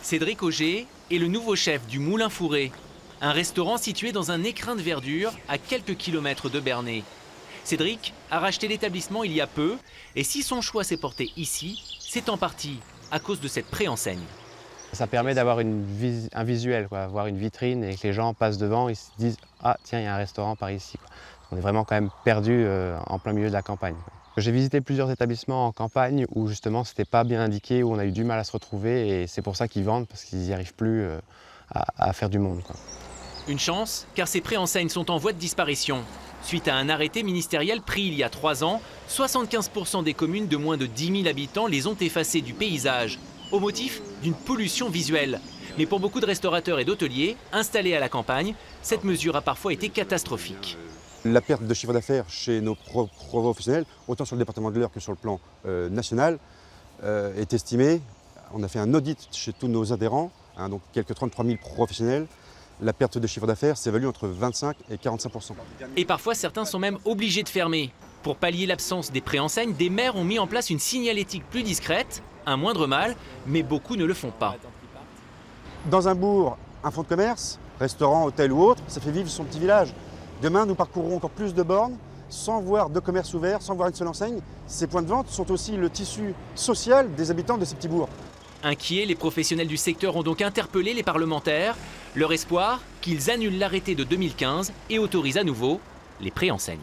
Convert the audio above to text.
Cédric Auger est le nouveau chef du Moulin Fourré, un restaurant situé dans un écrin de verdure à quelques kilomètres de Bernay. Cédric a racheté l'établissement il y a peu et si son choix s'est porté ici, c'est en partie à cause de cette préenseigne. Ça permet d'avoir un visuel, avoir une vitrine et que les gens passent devant et se disent « Ah tiens, il y a un restaurant par ici ». On est vraiment quand même perdu en plein milieu de la campagne. J'ai visité plusieurs établissements en campagne où justement c'était pas bien indiqué, où on a eu du mal à se retrouver et c'est pour ça qu'ils vendent parce qu'ils n'y arrivent plus à faire du monde. Une chance, car ces préenseignes sont en voie de disparition. Suite à un arrêté ministériel pris il y a 3 ans, 75% des communes de moins de 10 000 habitants les ont effacées du paysage, au motif d'une pollution visuelle. Mais pour beaucoup de restaurateurs et d'hôteliers installés à la campagne, cette mesure a parfois été catastrophique. La perte de chiffre d'affaires chez nos professionnels, autant sur le département de l'Eure que sur le plan national, est estimée. On a fait un audit chez tous nos adhérents, donc quelques 33 000 professionnels. La perte de chiffre d'affaires s'évalue entre 25 et 45%. Et parfois, certains sont même obligés de fermer. Pour pallier l'absence des préenseignes, des maires ont mis en place une signalétique plus discrète, un moindre mal, mais beaucoup ne le font pas. Dans un bourg, un fonds de commerce, restaurant, hôtel ou autre, ça fait vivre son petit village. Demain, nous parcourrons encore plus de bornes, sans voir de commerce ouvert, sans voir une seule enseigne. Ces points de vente sont aussi le tissu social des habitants de ces petits bourgs. Inquiets, les professionnels du secteur ont donc interpellé les parlementaires. Leur espoir, qu'ils annulent l'arrêté de 2015 et autorisent à nouveau les préenseignes.